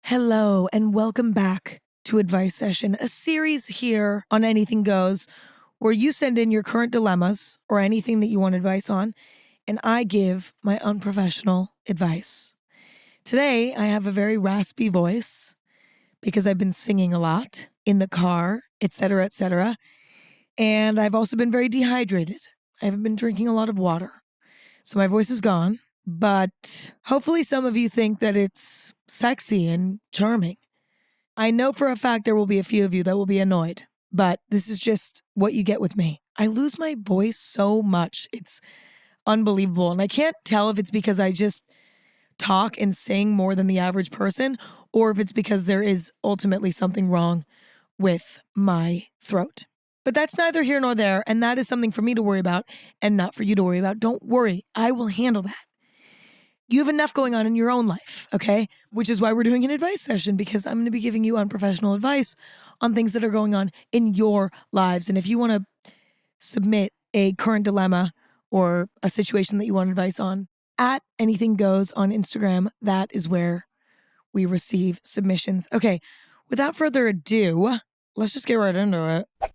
Hello, and welcome back to Advice Session, a series here on Anything Goes, where you send in your current dilemmas or anything that you want advice on, and I give my unprofessional advice. Today, I have a very raspy voice because I've been singing a lot in the car, etc., etc., and I've also been very dehydrated. I haven't been drinking a lot of water, so my voice is gone. But hopefully some of you think that it's sexy and charming. I know for a fact there will be a few of you that will be annoyed, but this is just what you get with me. I lose my voice so much. It's unbelievable. And I can't tell if it's because I just talk and sing more than the average person, or if it's because there is ultimately something wrong with my throat. But that's neither here nor there, and that is something for me to worry about and not for you to worry about. Don't worry, I will handle that. You have enough going on in your own life, okay? Which is why we're doing an advice session, because I'm going to be giving you unprofessional advice on things that are going on in your lives. And if you want to submit a current dilemma or a situation that you want advice on, at Anything Goes on Instagram, that is where we receive submissions. Okay, without further ado, let's just get right into it.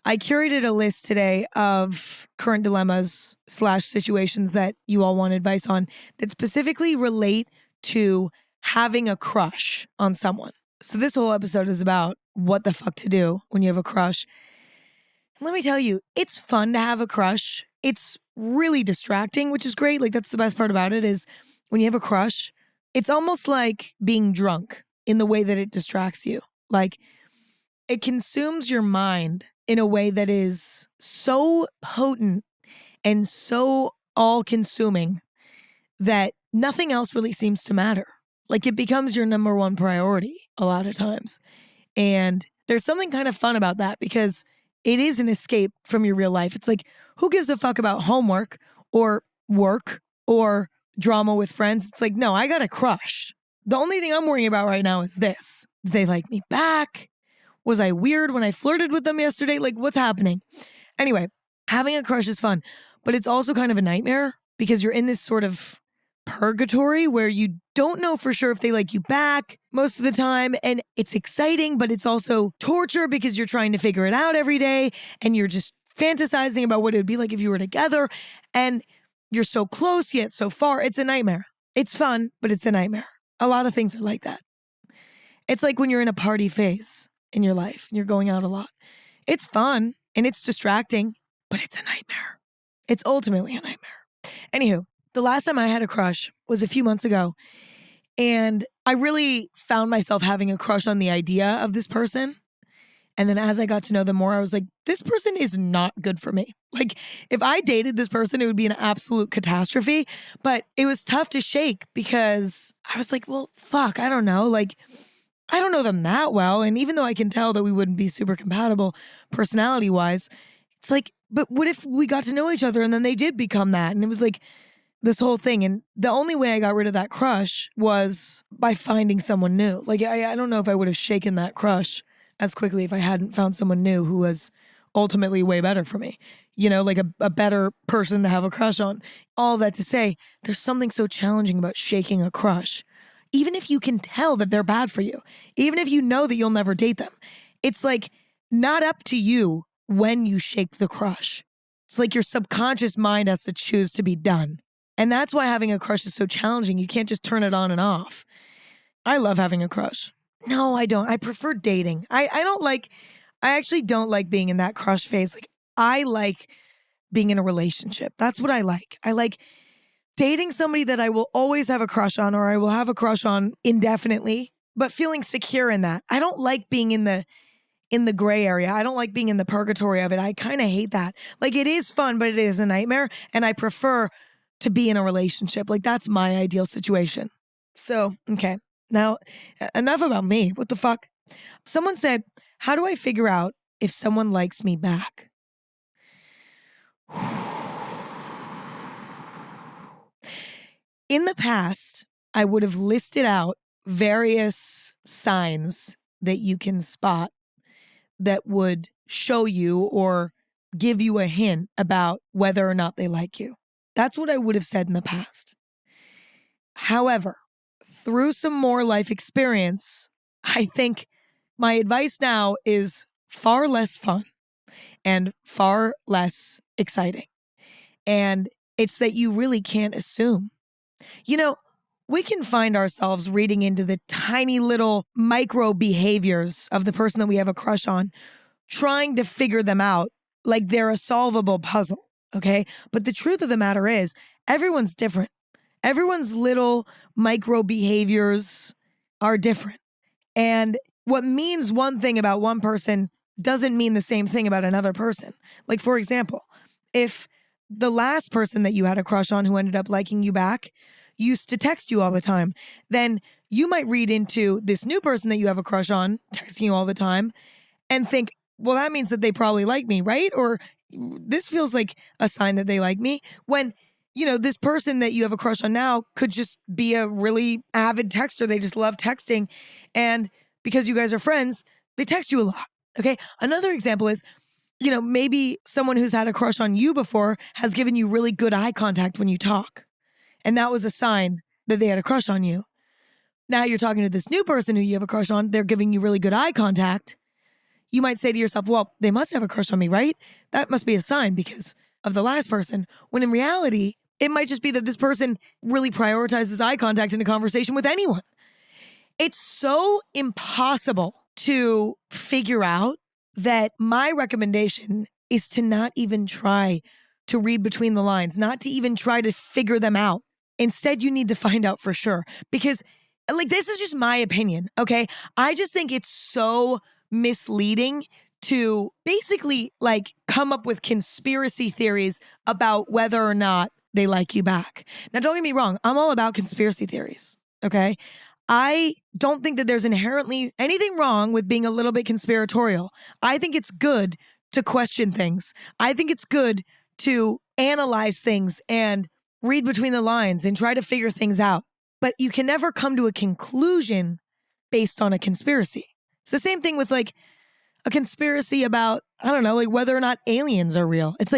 I curated a list today of current dilemmas / situations that you all want advice on that specifically relate to having a crush on someone. So this whole episode is about what the fuck to do when you have a crush. Let me tell you, it's fun to have a crush. It's really distracting, which is great. Like, that's the best part about it, is when you have a crush, it's almost like being drunk in the way that it distracts you. Like, it consumes your mind in a way that is so potent and so all-consuming that nothing else really seems to matter. Like, it becomes your number one priority a lot of times. And there's something kind of fun about that because it is an escape from your real life. It's like, who gives a fuck about homework or work or drama with friends? It's like, no, I got a crush. The only thing I'm worrying about right now is this. Do they like me back? Was I weird when I flirted with them yesterday? Like, what's happening? Anyway, having a crush is fun, but it's also kind of a nightmare because you're in this sort of purgatory where you don't know for sure if they like you back most of the time. And it's exciting, but it's also torture because you're trying to figure it out every day and you're just fantasizing about what it would be like if you were together. And you're so close yet so far. It's a nightmare. It's fun, but it's a nightmare. A lot of things are like that. It's like when you're in a party phase in your life and you're going out a lot. It's fun and it's distracting, but it's a nightmare. It's ultimately a nightmare. Anywho, the last time I had a crush was a few months ago, and I really found myself having a crush on the idea of this person. And then as I got to know them more, I was like, this person is not good for me. Like, if I dated this person, it would be an absolute catastrophe. But it was tough to shake because I was like, well, fuck, I don't know. Like, I don't know them that well. And even though I can tell that we wouldn't be super compatible personality-wise, it's like, but what if we got to know each other and then they did become that? And it was like this whole thing. And the only way I got rid of that crush was by finding someone new. Like, I don't know if I would have shaken that crush as quickly if I hadn't found someone new who was ultimately way better for me. You know, like a better person to have a crush on. All that to say, there's something so challenging about shaking a crush. Even if you can tell that they're bad for you, even if you know that you'll never date them, it's like not up to you when you shake the crush. It's like your subconscious mind has to choose to be done. And that's why having a crush is so challenging. You can't just turn it on and off. I love having a crush. No, I don't. I prefer dating. I actually don't like being in that crush phase. Like, I like being in a relationship. That's what I like. I like dating somebody that I will always have a crush on, or I will have a crush on indefinitely, but feeling secure in that. I don't like being in the gray area. I don't like being in the purgatory of it. I kind of hate that. Like, it is fun, but it is a nightmare, and I prefer to be in a relationship. Like, that's my ideal situation. So, okay. Now, enough about me. What the fuck? Someone said, how do I figure out if someone likes me back? In the past, I would have listed out various signs that you can spot that would show you or give you a hint about whether or not they like you. That's what I would have said in the past. However, through some more life experience, I think my advice now is far less fun and far less exciting. And it's that you really can't assume. You know, we can find ourselves reading into the tiny little micro behaviors of the person that we have a crush on, trying to figure them out like they're a solvable puzzle, okay? But the truth of the matter is, everyone's different. Everyone's little micro behaviors are different. And what means one thing about one person doesn't mean the same thing about another person. Like, for example, if the last person that you had a crush on who ended up liking you back used to text you all the time, then you might read into this new person that you have a crush on texting you all the time and think, well, that means that they probably like me, right? Or this feels like a sign that they like me. When, this person that you have a crush on now could just be a really avid texter. They just love texting. And because you guys are friends, they text you a lot. Okay. Another example is, maybe someone who's had a crush on you before has given you really good eye contact when you talk. And that was a sign that they had a crush on you. Now you're talking to this new person who you have a crush on. They're giving you really good eye contact. You might say to yourself, well, they must have a crush on me, right? That must be a sign because of the last person. When in reality, it might just be that this person really prioritizes eye contact in a conversation with anyone. It's so impossible to figure out that my recommendation is to not even try to read between the lines, not to even try to figure them out. Instead, you need to find out for sure because, this is just my opinion, okay? I just think it's so misleading to basically, come up with conspiracy theories about whether or not they like you back. Now, don't get me wrong. I'm all about conspiracy theories, okay? I don't think that there's inherently anything wrong with being a little bit conspiratorial. I think it's good to question things. I think it's good to analyze things and read between the lines and try to figure things out. But you can never come to a conclusion based on a conspiracy. It's the same thing with a conspiracy about, I don't know, whether or not aliens are real. It's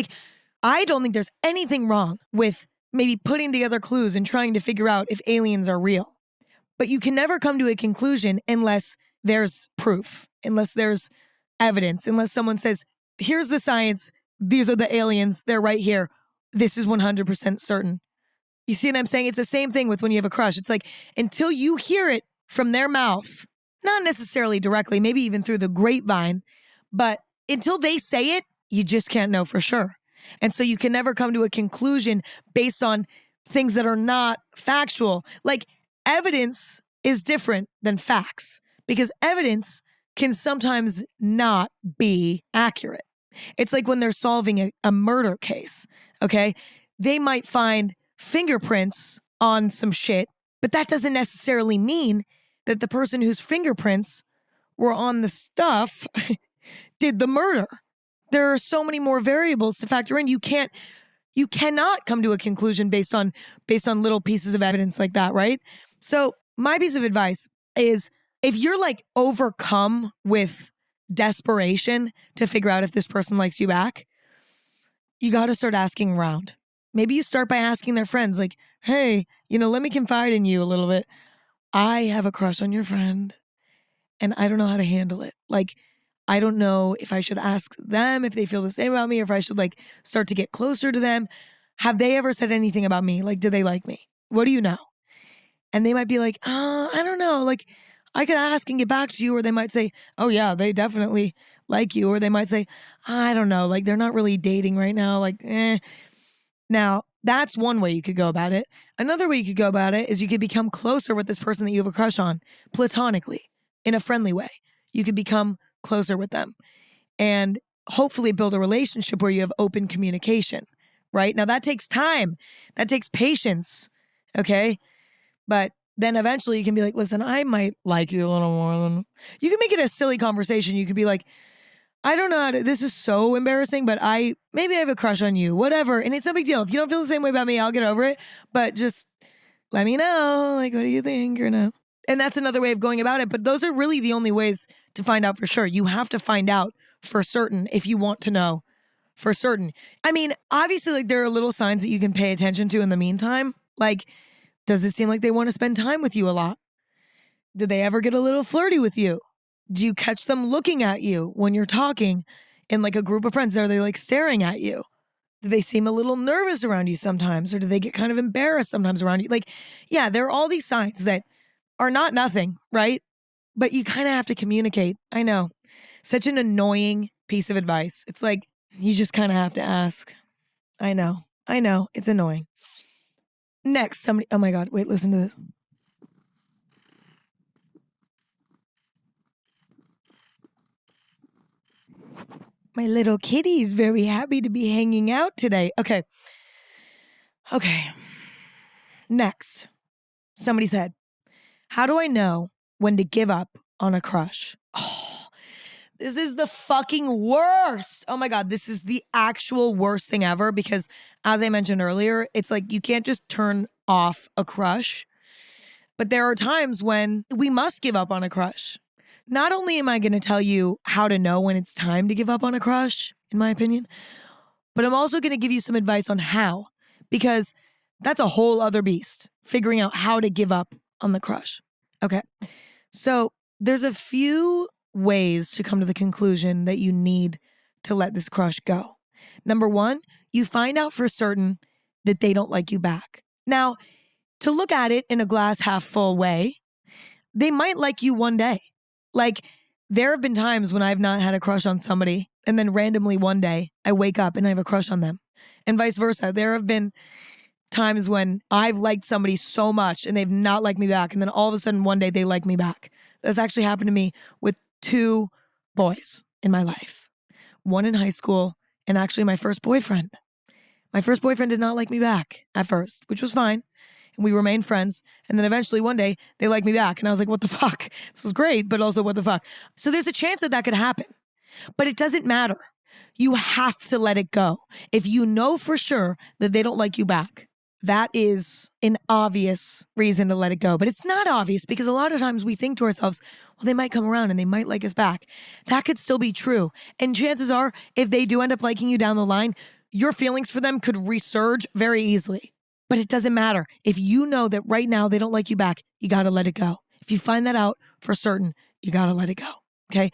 I don't think there's anything wrong with maybe putting together clues and trying to figure out if aliens are real. But you can never come to a conclusion unless there's proof, unless there's evidence, unless someone says, here's the science, these are the aliens, they're right here. This is 100% certain. You see what I'm saying? It's the same thing with when you have a crush. It's until you hear it from their mouth, not necessarily directly, maybe even through the grapevine, but until they say it, you just can't know for sure. And so you can never come to a conclusion based on things that are not factual. Evidence is different than facts because evidence can sometimes not be accurate. It's like when they're solving a murder case, okay? They might find fingerprints on some shit, but that doesn't necessarily mean that the person whose fingerprints were on the stuff did the murder. There are so many more variables to factor in. You cannot come to a conclusion based on little pieces of evidence like that, right? So my piece of advice is if you're overcome with desperation to figure out if this person likes you back, you got to start asking around. Maybe you start by asking their friends hey, let me confide in you a little bit. I have a crush on your friend and I don't know how to handle it. I don't know if I should ask them if they feel the same about me or if I should start to get closer to them. Have they ever said anything about me? Do they like me? What do you know? And they might be I don't know. I could ask and get back to you. Or they might say, oh yeah, they definitely like you. Or they might say, I don't know. They're not really dating right now. Now, that's one way you could go about it. Another way you could go about it is you could become closer with this person that you have a crush on, platonically, in a friendly way. You could become closer with them and hopefully build a relationship where you have open communication, right? Now, that takes time. That takes patience, okay? But then eventually you can be listen, I might like you a little more than... You can make it a silly conversation. You could be I don't know how to... This is so embarrassing, but maybe I have a crush on you, whatever. And it's no big deal. If you don't feel the same way about me, I'll get over it. But just let me know, what do you think or no? And that's another way of going about it. But those are really the only ways to find out for sure. You have to find out for certain if you want to know for certain. I mean, obviously, there are little signs that you can pay attention to in the meantime. Does it seem like they want to spend time with you a lot? Do they ever get a little flirty with you? Do you catch them looking at you when you're talking in like a group of friends? Are they like staring at you? Do they seem a little nervous around you sometimes? Or do they get kind of embarrassed sometimes around you? Like, yeah, there are all these signs that are not nothing, right? But you kind of have to communicate. I know. Such an annoying piece of advice. It's like, you just kind of have to ask. I know. It's annoying. Next, somebody, oh my God, wait, listen to this. My little kitty is very happy to be hanging out today. Okay. Next, somebody said, how do I know when to give up on a crush? Oh, this is the fucking worst. Oh my God, this is the actual worst thing ever because as I mentioned earlier, it's like you can't just turn off a crush. But there are times when we must give up on a crush. Not only am I going to tell you how to know when it's time to give up on a crush, in my opinion, but I'm also going to give you some advice on how, because that's a whole other beast, figuring out how to give up on the crush. Okay. So there's a few ways to come to the conclusion that you need to let this crush go. Number one, you find out for certain that they don't like you back. Now, to look at it in a glass half full way, they might like you one day. Like, there have been times when I've not had a crush on somebody, and then randomly one day I wake up and I have a crush on them. And vice versa. There have been times when I've liked somebody so much and they've not liked me back, and then all of a sudden one day they like me back. That's actually happened to me with 2 boys in my life. One in high school, and actually my first boyfriend. My first boyfriend did not like me back at first, which was fine. And we remained friends. And then eventually one day they liked me back. And I was like, what the fuck? This is great, but also what the fuck? So there's a chance that that could happen. But it doesn't matter. You have to let it go. If you know for sure that they don't like you back, that is an obvious reason to let it go. But it's not obvious because a lot of times we think to ourselves, well, they might come around and they might like us back. That could still be true. And chances are, if they do end up liking you down the line, your feelings for them could resurge very easily. But it doesn't matter. If you know that right now they don't like you back, you got to let it go. If you find that out for certain, you got to let it go. Okay?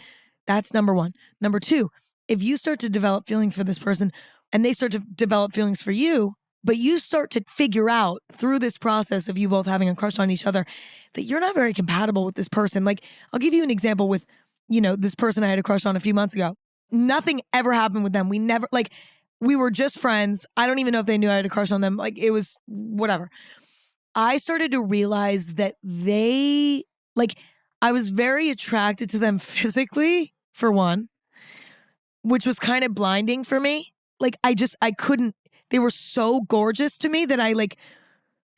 That's number one. Number two, if you start to develop feelings for this person and they start to develop feelings for you, but you start to figure out through this process of you both having a crush on each other that you're not very compatible with this person. Like, I'll give you an example with, this person I had a crush on a few months ago. Nothing ever happened with them. We were just friends. I don't even know if they knew I had a crush on them. Like, it was whatever. I started to realize that I was very attracted to them physically, for one, which was kind of blinding for me. Like, I couldn't, they were so gorgeous to me that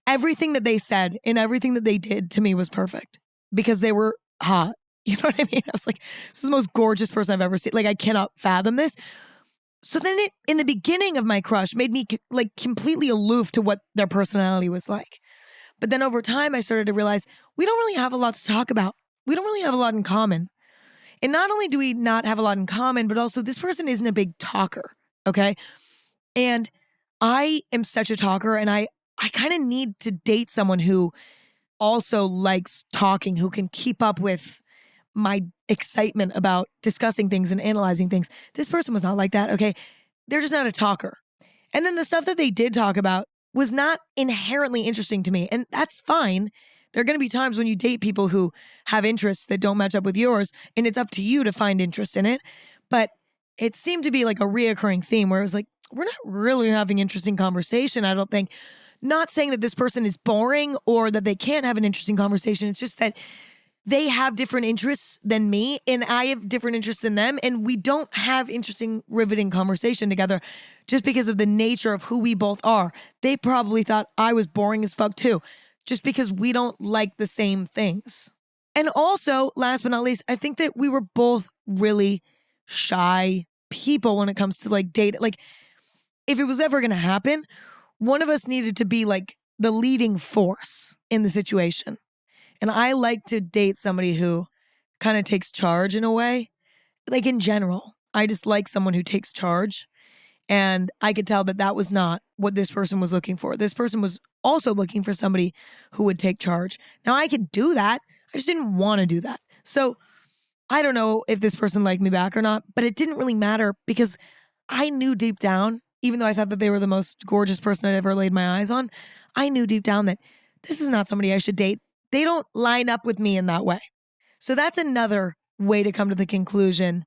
everything that they said and everything that they did to me was perfect because they were hot. You know what I mean? I was like, this is the most gorgeous person I've ever seen. Like, I cannot fathom this. So then in the beginning of my crush made me completely aloof to what their personality was like. But then over time, I started to realize we don't really have a lot to talk about. We don't really have a lot in common. And not only do we not have a lot in common, but also this person isn't a big talker, okay? And I am such a talker, and I kind of need to date someone who also likes talking, who can keep up with my excitement about discussing things and analyzing things. This person was not like that, okay? They're just not a talker. And then the stuff that they did talk about was not inherently interesting to me, and that's fine. There are going to be times when you date people who have interests that don't match up with yours, and it's up to you to find interest in it. But it seemed to be like a reoccurring theme where it was like, we're not really having interesting conversation, I don't think. Not saying that this person is boring or that they can't have an interesting conversation. It's just that they have different interests than me and I have different interests than them. And we don't have interesting, riveting conversation together just because of the nature of who we both are. They probably thought I was boring as fuck too, just because we don't like the same things. And also, last but not least, I think that we were both really shy people when it comes to dating. Like, if it was ever going to happen, one of us needed to be the leading force in the situation. And I like to date somebody who kind of takes charge in a way. Like, in general, I just like someone who takes charge. And I could tell that was not what this person was looking for. This person was also looking for somebody who would take charge. Now, I could do that. I just didn't want to do that. So I don't know if this person liked me back or not, but it didn't really matter because I knew deep down, even though I thought that they were the most gorgeous person I'd ever laid my eyes on, I knew deep down that this is not somebody I should date. They don't line up with me in that way. So that's another way to come to the conclusion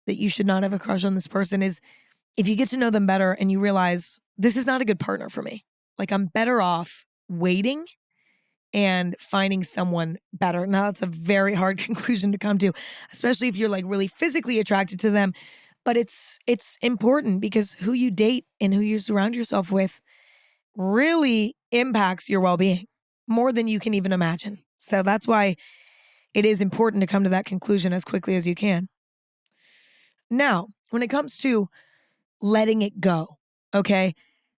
that you should not have a crush on this person is if you get to know them better and you realize this is not a good partner for me. Like I'm better off waiting and finding someone better. Now that's a very hard conclusion to come to, especially if you're like really physically attracted to them. But it's important because who you date and who you surround yourself with really impacts your well-being more than you can even imagine. So that's why it is important to come to that conclusion as quickly as you can. Now, when it comes to letting it go, okay,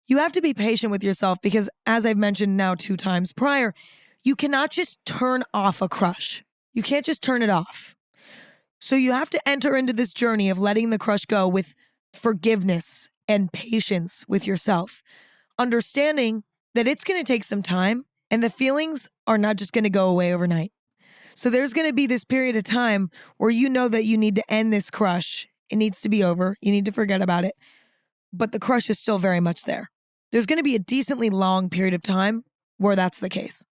you have to be patient with yourself because as I've mentioned now 2 times prior, you cannot just turn off a crush. You can't just turn it off. So you have to enter into this journey of letting the crush go with forgiveness and patience with yourself, understanding that it's going to take some time and the feelings are not just going to go away overnight. So there's going to be this period of time where you know that you need to end this crush. It needs to be over. You need to forget about it. But the crush is still very much there. There's going to be a decently long period of time where that's the case.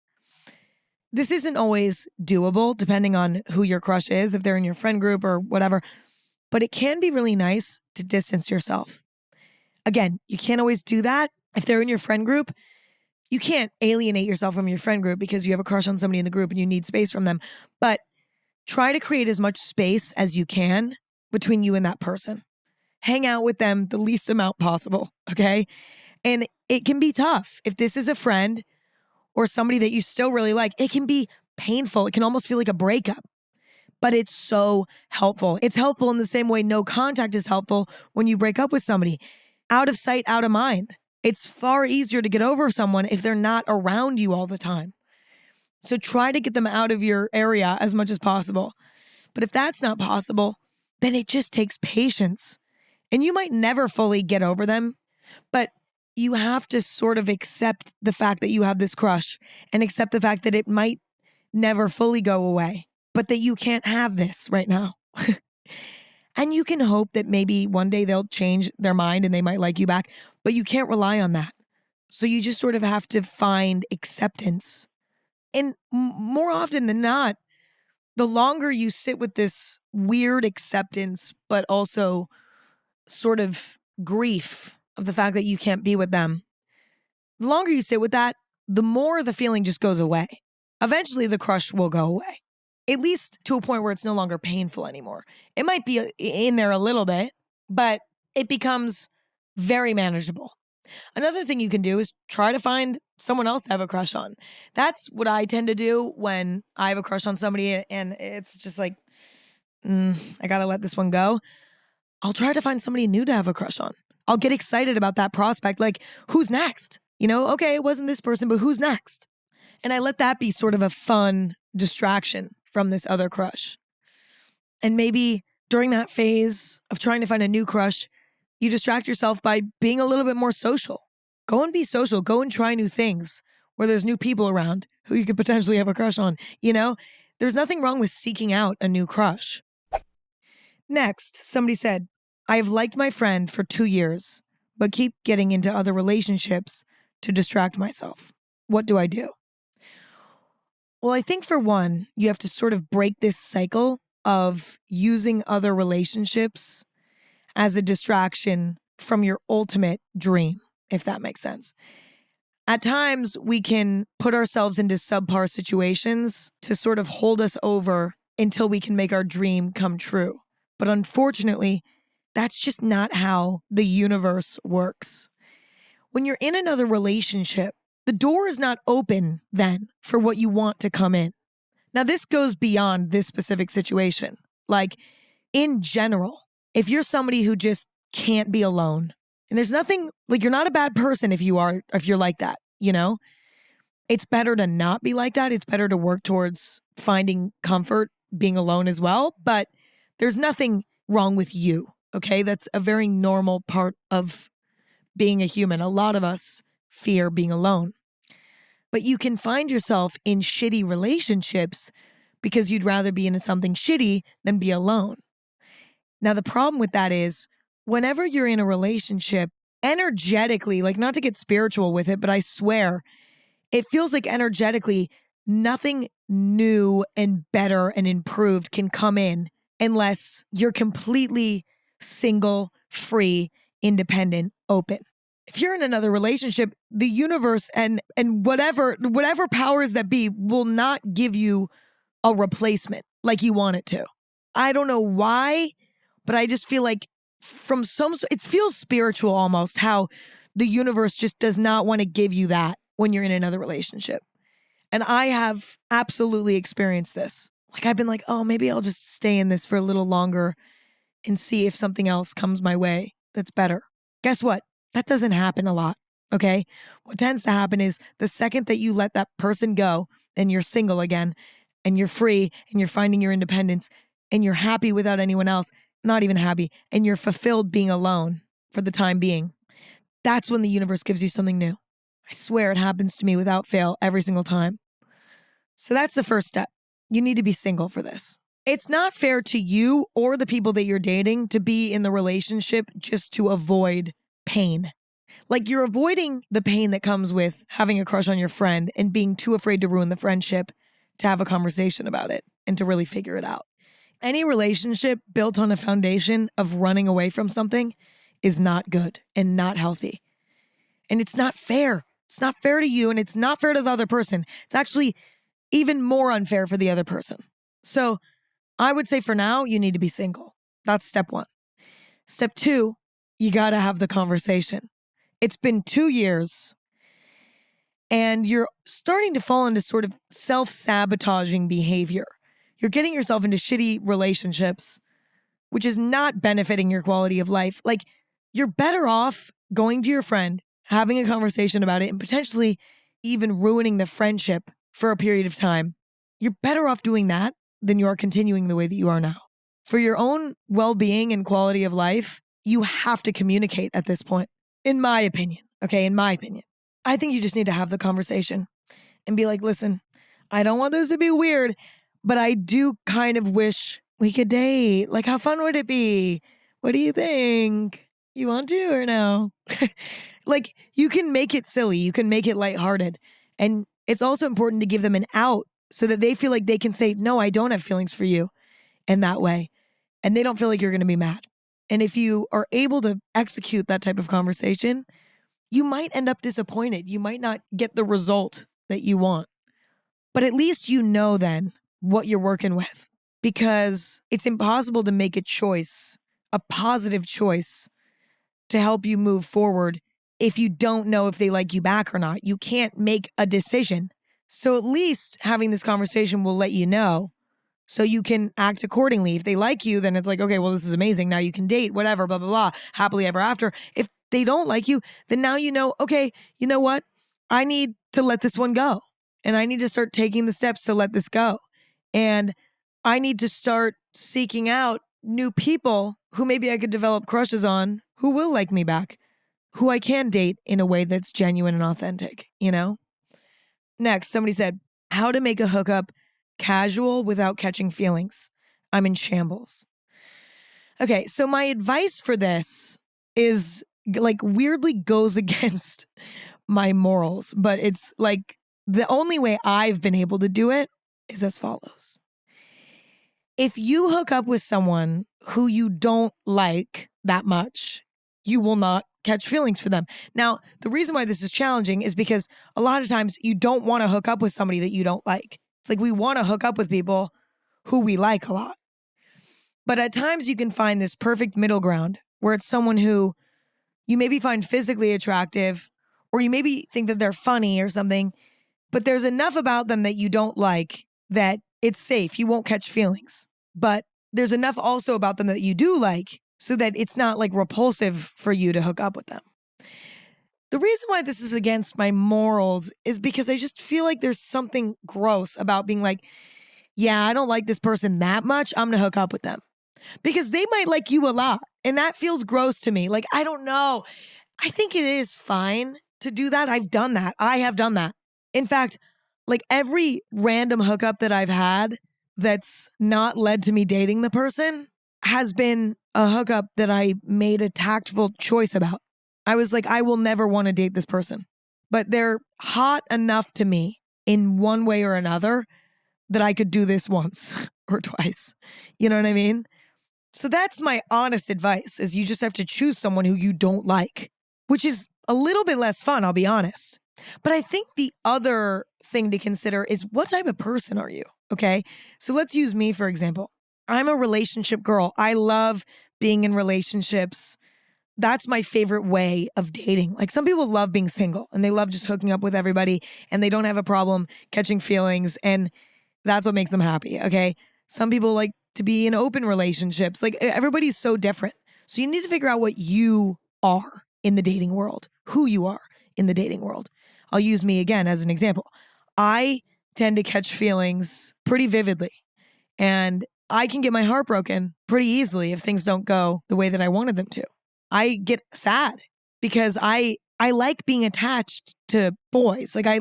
This isn't always doable depending on who your crush is, if they're in your friend group or whatever, but it can be really nice to distance yourself. Again, you can't always do that. If they're in your friend group, you can't alienate yourself from your friend group because you have a crush on somebody in the group and you need space from them. But try to create as much space as you can between you and that person. Hang out with them the least amount possible, okay? And it can be tough. If this is a friend or somebody that you still really like, it can be painful. It can almost feel like a breakup, but it's so helpful. It's helpful in the same way no contact is helpful when you break up with somebody. Out of sight, out of mind. It's far easier to get over someone if they're not around you all the time. So try to get them out of your area as much as possible. But if that's not possible, then it just takes patience. And you might never fully get over them, but you have to sort of accept the fact that you have this crush and accept the fact that it might never fully go away, but that you can't have this right now. And you can hope that maybe one day they'll change their mind and they might like you back, but you can't rely on that. So you just sort of have to find acceptance. And more often than not, the longer you sit with this weird acceptance, but also sort of grief of the fact that you can't be with them, the longer you sit with that, the more the feeling just goes away. Eventually, the crush will go away, at least to a point where it's no longer painful anymore. It might be in there a little bit, but it becomes very manageable. Another thing you can do is try to find someone else to have a crush on. That's what I tend to do when I have a crush on somebody and it's just like, I gotta let this one go. I'll try to find somebody new to have a crush on. I'll get excited about that prospect. Like, who's next? You know, okay, it wasn't this person, but who's next? And I let that be sort of a fun distraction from this other crush. And maybe during that phase of trying to find a new crush, you distract yourself by being a little bit more social. Go and be social. Go and try new things where there's new people around who you could potentially have a crush on. You know, there's nothing wrong with seeking out a new crush. Next, somebody said, I have liked my friend for 2 years, but keep getting into other relationships to distract myself. What do I do? Well, I think for one, you have to sort of break this cycle of using other relationships as a distraction from your ultimate dream, if that makes sense. At times, we can put ourselves into subpar situations to sort of hold us over until we can make our dream come true. But unfortunately, that's just not how the universe works. When you're in another relationship, the door is not open then for what you want to come in. Now, this goes beyond this specific situation. Like, in general, if you're somebody who just can't be alone, and there's nothing, like, you're not a bad person if you're like that, you know? It's better to not be like that. It's better to work towards finding comfort being alone as well. But there's nothing wrong with you, okay? That's a very normal part of being a human. A lot of us fear being alone. But you can find yourself in shitty relationships because you'd rather be in something shitty than be alone. Now, the problem with that is whenever you're in a relationship, energetically, like not to get spiritual with it, but I swear, it feels like energetically, nothing new and better and improved can come in unless you're completely single, free, independent, open. If you're in another relationship, the universe and whatever powers that be will not give you a replacement like you want it to. I don't know why, but I just feel like it feels spiritual almost, how the universe just does not want to give you that when you're in another relationship. And I have absolutely experienced this. Like I've been like, oh, maybe I'll just stay in this for a little longer and see if something else comes my way that's better. Guess what? That doesn't happen a lot, okay? What tends to happen is the second that you let that person go and you're single again and you're free and you're finding your independence and you're happy without anyone else, not even happy, and you're fulfilled being alone for the time being, that's when the universe gives you something new. I swear it happens to me without fail every single time. So that's the first step. You need to be single for this. It's not fair to you or the people that you're dating to be in the relationship just to avoid pain. Like you're avoiding the pain that comes with having a crush on your friend and being too afraid to ruin the friendship to have a conversation about it and to really figure it out. Any relationship built on a foundation of running away from something is not good and not healthy. And it's not fair. It's not fair to you and it's not fair to the other person. It's actually even more unfair for the other person. So I would say for now, you need to be single. That's step one. Step two, you got to have the conversation. It's been 2 years and you're starting to fall into sort of self-sabotaging behavior. You're getting yourself into shitty relationships, which is not benefiting your quality of life. Like you're better off going to your friend, having a conversation about it, and potentially even ruining the friendship for a period of time. You're better off doing that than you are continuing the way that you are now. For your own well-being and quality of life, you have to communicate at this point, in my opinion. Okay, in my opinion. I think you just need to have the conversation and be like, listen, I don't want this to be weird, but I do kind of wish we could date. Like, how fun would it be? What do you think? You want to or no? Like, you can make it silly. You can make it lighthearted. And it's also important to give them an out so that they feel like they can say, no, I don't have feelings for you in that way. And they don't feel like you're going to be mad. And if you are able to execute that type of conversation, you might end up disappointed. You might not get the result that you want. But at least you know then what you're working with, because it's impossible to make a choice, a positive choice to help you move forward if you don't know if they like you back or not. You can't make a decision. So at least having this conversation will let you know so you can act accordingly. If they like you, then it's like, okay, well, this is amazing. Now you can date, whatever, blah, blah, blah, happily ever after. If they don't like you, then now you know, okay, you know what? I need to let this one go. And I need to start taking the steps to let this go. And I need to start seeking out new people who maybe I could develop crushes on, who will like me back, who I can date in a way that's genuine and authentic, you know? Next, somebody said, how to make a hookup casual without catching feelings. I'm in shambles. Okay, so my advice for this is like weirdly goes against my morals, but it's like the only way I've been able to do it is as follows. If you hook up with someone who you don't like that much, you will not catch feelings for them. Now, the reason why this is challenging is because a lot of times you don't want to hook up with somebody that you don't like. It's like we want to hook up with people who we like a lot. But at times you can find this perfect middle ground where it's someone who you maybe find physically attractive, or you maybe think that they're funny or something, but there's enough about them that you don't like that it's safe. You won't catch feelings. But there's enough also about them that you do like so that it's not like repulsive for you to hook up with them. The reason why this is against my morals is because I just feel like there's something gross about being like, yeah, I don't like this person that much. I'm going to hook up with them. Because they might like you a lot. And that feels gross to me. Like, I don't know. I think it is fine to do that. I've done that. I have done that. In fact, like every random hookup that I've had that's not led to me dating the person has been a hookup that I made a tactful choice about. I was like, I will never want to date this person, but they're hot enough to me in one way or another that I could do this once or twice. You know what I mean? So that's my honest advice, is you just have to choose someone who you don't like, which is a little bit less fun, I'll be honest. But I think the other thing to consider is, what type of person are you? Okay. So let's use me, for example. I'm a relationship girl. I love being in relationships. That's my favorite way of dating. Like, some people love being single and they love just hooking up with everybody and they don't have a problem catching feelings, and that's what makes them happy. Okay. Some people like to be in open relationships. Like, everybody's so different. So you need to figure out what you are in the dating world, who you are in the dating world. I'll use me again as an example. I tend to catch feelings pretty vividly, and I can get my heart broken pretty easily if things don't go the way that I wanted them to. I get sad because I like being attached to boys. Like, I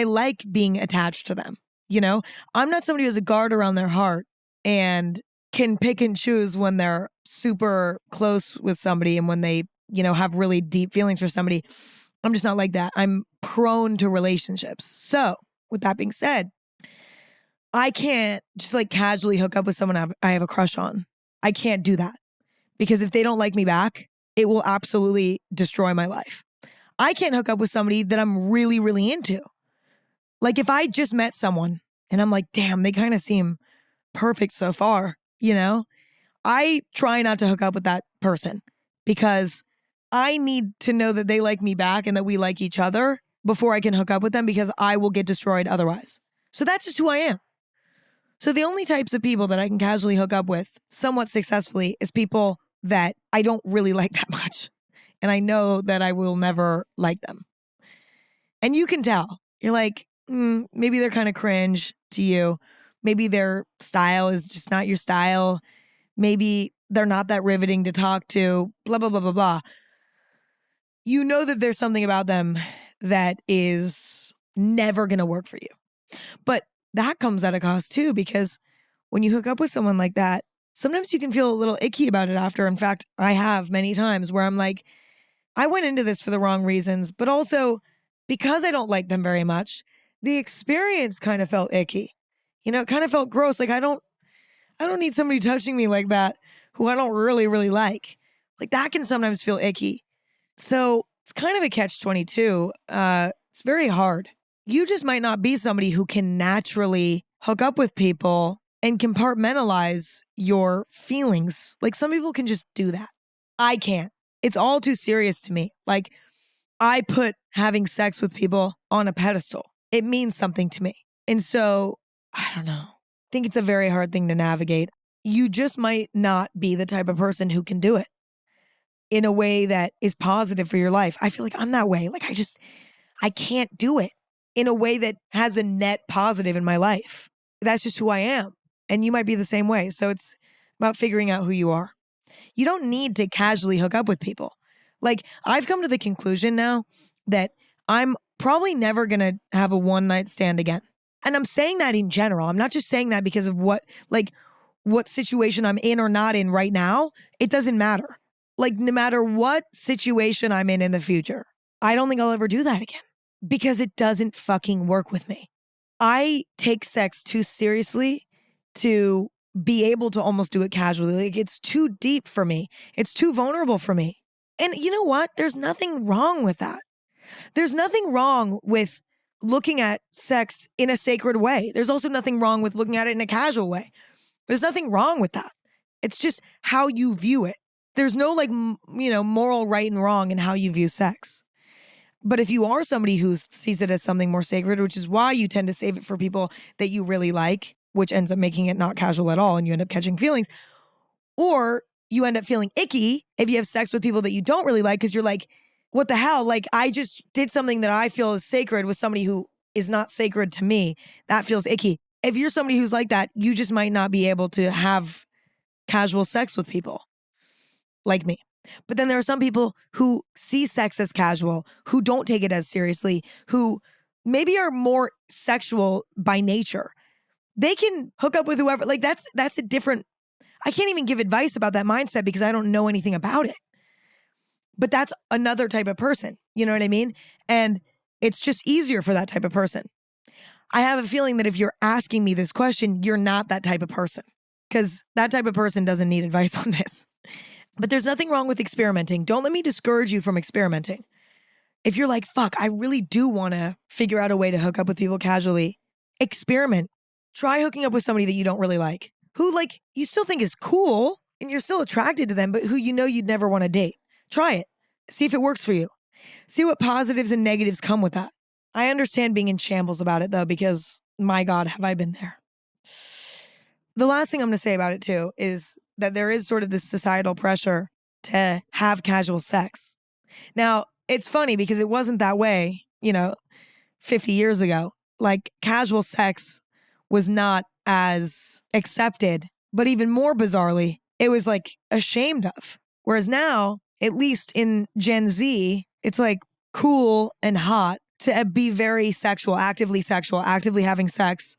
like being attached to them. You know, I'm not somebody who has a guard around their heart and can pick and choose when they're super close with somebody and when they, have really deep feelings for somebody. I'm just not like that. I'm prone to relationships. So with that being said, I can't just like casually hook up with someone I have a crush on. I can't do that, because if they don't like me back, it will absolutely destroy my life. I can't hook up with somebody that I'm really, really into. Like, if I just met someone and I'm like, damn, they kind of seem perfect so far, I try not to hook up with that person, because I need to know that they like me back and that we like each other before I can hook up with them, because I will get destroyed otherwise. So that's just who I am. So the only types of people that I can casually hook up with somewhat successfully is people that I don't really like that much. And I know that I will never like them. And you can tell. You're like, maybe they're kind of cringe to you. Maybe their style is just not your style. Maybe they're not that riveting to talk to, blah, blah, blah, blah, blah. You know that there's something about them that is never going to work for you. But that comes at a cost too, because when you hook up with someone like that, sometimes you can feel a little icky about it after. In fact, I have many times where I'm like, I went into this for the wrong reasons, but also because I don't like them very much, the experience kind of felt icky. It kind of felt gross. Like, I don't need somebody touching me like that who I don't really, really like. Like, that can sometimes feel icky. So it's kind of a catch-22. It's very hard. You just might not be somebody who can naturally hook up with people and compartmentalize your feelings. Like, some people can just do that. I can't. It's all too serious to me. Like, I put having sex with people on a pedestal. It means something to me. And so, I don't know. I think it's a very hard thing to navigate. You just might not be the type of person who can do it in a way that is positive for your life. I feel like I'm that way. Like, I can't do it in a way that has a net positive in my life. That's just who I am. And you might be the same way. So it's about figuring out who you are. You don't need to casually hook up with people. Like, I've come to the conclusion now that I'm probably never going to have a one-night stand again. And I'm saying that in general. I'm not just saying that because of what situation I'm in or not in right now. It doesn't matter. Like, no matter what situation I'm in the future, I don't think I'll ever do that again, because it doesn't fucking work with me. I take sex too seriously to be able to almost do it casually. Like, it's too deep for me. It's too vulnerable for me. And you know what? There's nothing wrong with that. There's nothing wrong with looking at sex in a sacred way. There's also nothing wrong with looking at it in a casual way. There's nothing wrong with that. It's just how you view it. There's no moral right and wrong in how you view sex. But if you are somebody who sees it as something more sacred, which is why you tend to save it for people that you really like, which ends up making it not casual at all and you end up catching feelings, or you end up feeling icky if you have sex with people that you don't really like, because you're like, what the hell? Like, I just did something that I feel is sacred with somebody who is not sacred to me. That feels icky. If you're somebody who's like that, you just might not be able to have casual sex with people like me. But then there are some people who see sex as casual, who don't take it as seriously, who maybe are more sexual by nature. They can hook up with whoever. Like that's a different, I can't even give advice about that mindset because I don't know anything about it. But that's another type of person. You know what I mean? And it's just easier for that type of person. I have a feeling that if you're asking me this question, you're not that type of person because that type of person doesn't need advice on this. But there's nothing wrong with experimenting. Don't let me discourage you from experimenting. If you're like, fuck, I really do want to figure out a way to hook up with people casually, experiment. Try hooking up with somebody that you don't really like, who like you still think is cool and you're still attracted to them, but who you know you'd never want to date. Try it. See if it works for you. See what positives and negatives come with that. I understand being in shambles about it though, because my God, have I been there. The last thing I'm going to say about it too is that there is sort of this societal pressure to have casual sex. Now, it's funny because it wasn't that way, 50 years ago. Like casual sex was not as accepted, but even more bizarrely, it was like ashamed of. Whereas now, at least in Gen Z, it's like cool and hot to be very sexual, actively having sex,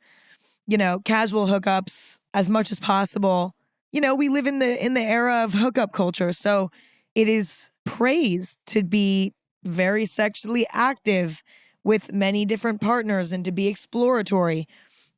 casual hookups as much as possible. We live in the era of hookup culture. So it is praised to be very sexually active with many different partners and to be exploratory.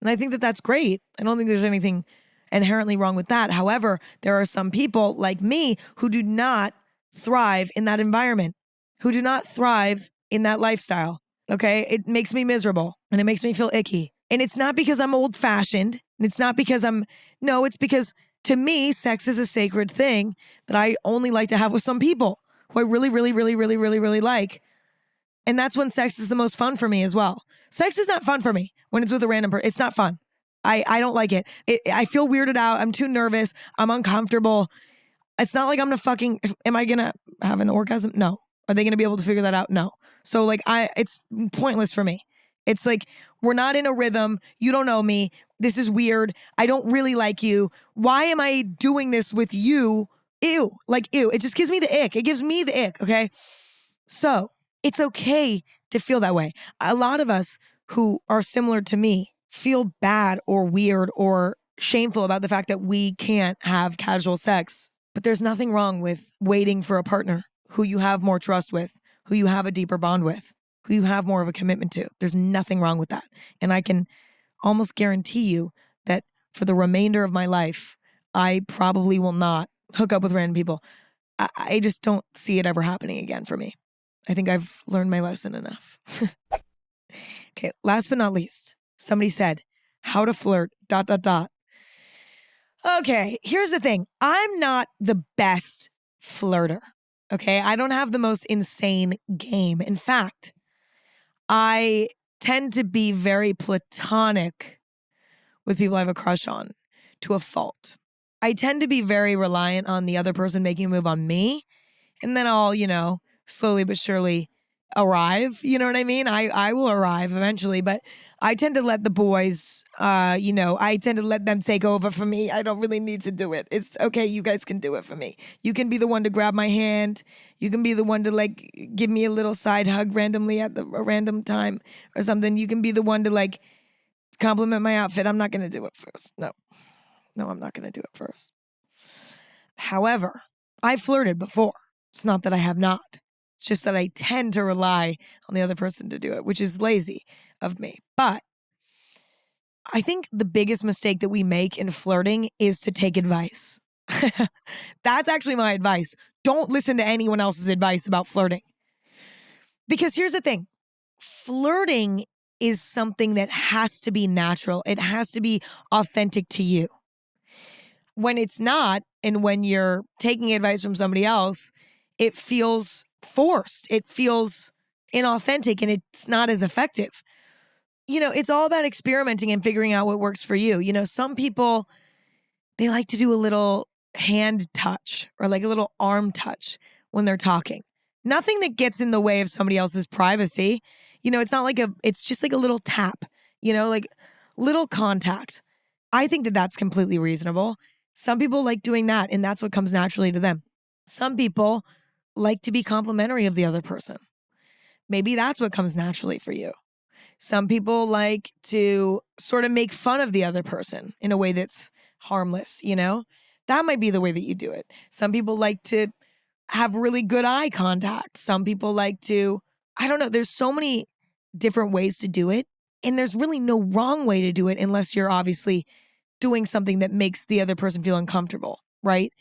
And I think that that's great. I don't think there's anything inherently wrong with that. However, there are some people like me who do not thrive in that environment, who do not thrive in that lifestyle. Okay. It makes me miserable and it makes me feel icky. And it's not because I'm old fashioned. And it's not because it's because to me, sex is a sacred thing that I only like to have with some people who I really, really, really, really, really, really like. And that's when sex is the most fun for me as well. Sex is not fun for me when it's with a random person. It's not fun. I don't like it. I feel weirded out. I'm too nervous. I'm uncomfortable. It's not like I'm am I going to have an orgasm? No. Are they going to be able to figure that out? No. So it's pointless for me. It's like, we're not in a rhythm. You don't know me. This is weird. I don't really like you. Why am I doing this with you? Ew. Ew. It just gives me the ick. It gives me the ick. Okay. So it's okay to feel that way. A lot of us who are similar to me feel bad or weird or shameful about the fact that we can't have casual sex. But there's nothing wrong with waiting for a partner who you have more trust with, who you have a deeper bond with, who you have more of a commitment to. There's nothing wrong with that. And I can almost guarantee you that for the remainder of my life, I probably will not hook up with random people. I just don't see it ever happening again for me. I think I've learned my lesson enough. Okay, last but not least, somebody said, how to flirt, ... Okay, here's the thing. I'm not the best flirter. Okay, I don't have the most insane game. In fact, I tend to be very platonic with people I have a crush on to a fault. I tend to be very reliant on the other person making a move on me. And then I'll, slowly but surely arrive. You know what I mean? I will arrive eventually, but I tend to let the boys, I tend to let them take over for me. I don't really need to do it. It's okay. You guys can do it for me. You can be the one to grab my hand. You can be the one to give me a little side hug randomly at a random time or something. You can be the one to compliment my outfit. I'm not going to do it first. No, I'm not going to do it first. However, I flirted before. It's not that I have not. It's just that I tend to rely on the other person to do it, which is lazy of me. But I think the biggest mistake that we make in flirting is to take advice. That's actually my advice. Don't listen to anyone else's advice about flirting. Because here's the thing. Flirting is something that has to be natural. It has to be authentic to you. When it's not, and when you're taking advice from somebody else, it feels forced. It feels inauthentic and it's not as effective. It's all about experimenting and figuring out what works for you. Some people, they like to do a little hand touch or a little arm touch when they're talking. Nothing that gets in the way of somebody else's privacy. It's not it's just a little tap, little contact. I think that that's completely reasonable. Some people like doing that and that's what comes naturally to them. Some people like to be complimentary of the other person. Maybe that's what comes naturally for you. Some people like to sort of make fun of the other person in a way that's harmless, you know? That might be the way that you do it. Some people like to have really good eye contact. Some people like to, I don't know, there's so many different ways to do it. And there's really no wrong way to do it unless you're obviously doing something that makes the other person feel uncomfortable, right?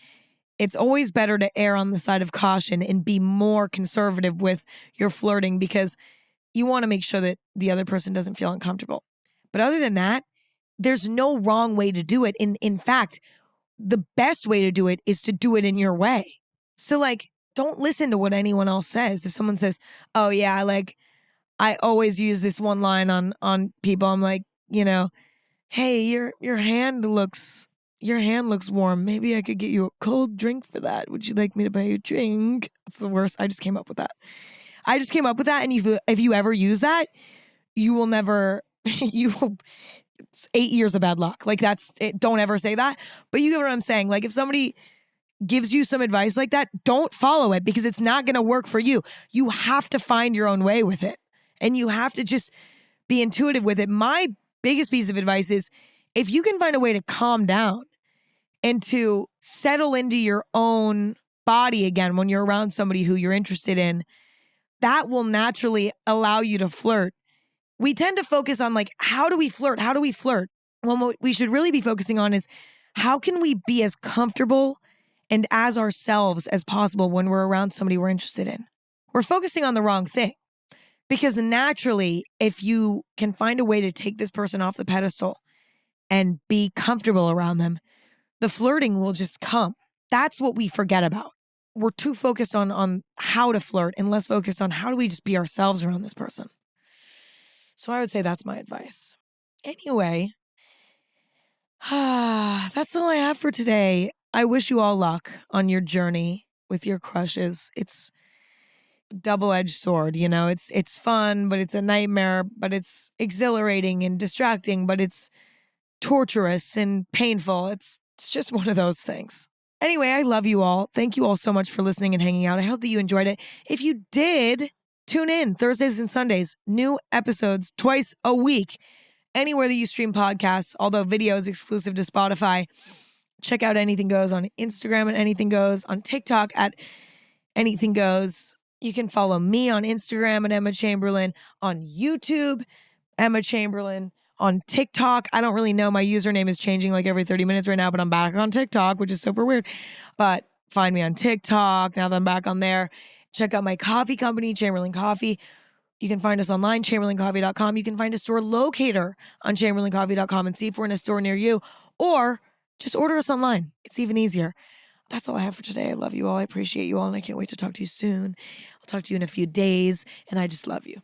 It's always better to err on the side of caution and be more conservative with your flirting because you want to make sure that the other person doesn't feel uncomfortable. But other than that, there's no wrong way to do it. In fact, the best way to do it is to do it in your way. So like, don't listen to what anyone else says. If someone says, oh yeah, like I always use this one line on people. I'm like, you know, hey, your hand looks warm. Maybe I could get you a cold drink for that. Would you like me to buy you a drink? That's the worst. I just came up with that. And if you ever use that, you will never, it's 8 years of bad luck. Like that's it. Don't ever say that. But you get what I'm saying? Like if somebody gives you some advice like that, don't follow it because it's not going to work for you. You have to find your own way with it. And you have to just be intuitive with it. My biggest piece of advice is if you can find a way to calm down and to settle into your own body again when you're around somebody who you're interested in, that will naturally allow you to flirt. We tend to focus on like, how do we flirt? How do we flirt? Well, what we should really be focusing on is how can we be as comfortable and as ourselves as possible when we're around somebody we're interested in? We're focusing on the wrong thing. Because naturally, if you can find a way to take this person off the pedestal and be comfortable around them, the flirting will just come. That's what we forget about. We're too focused on how to flirt and less focused on how do we just be ourselves around this person. So I would say that's my advice. Anyway, that's all I have for today. I wish you all luck on your journey with your crushes. It's double-edged sword, you know, it's fun, but it's a nightmare, but it's exhilarating and distracting, but it's torturous and painful. It's just one of those things. Anyway, I love you all. Thank you all so much for listening and hanging out. I hope that you enjoyed it. If you did, tune in Thursdays and Sundays, new episodes twice a week, anywhere that you stream podcasts, although video is exclusive to Spotify. Check out Anything Goes on Instagram and Anything Goes on TikTok at Anything Goes. You can follow me on Instagram at Emma Chamberlain, on YouTube, Emma Chamberlain, on TikTok. I don't really know. My username is changing like every 30 minutes right now, but I'm back on TikTok, which is super weird. But find me on TikTok now that I'm back on there. Check out my coffee company, Chamberlain Coffee. You can find us online, chamberlaincoffee.com. You can find a store locator on chamberlaincoffee.com and see if we're in a store near you. Or just order us online. It's even easier. That's all I have for today. I love you all. I appreciate you all. And I can't wait to talk to you soon. I'll talk to you in a few days. And I just love you.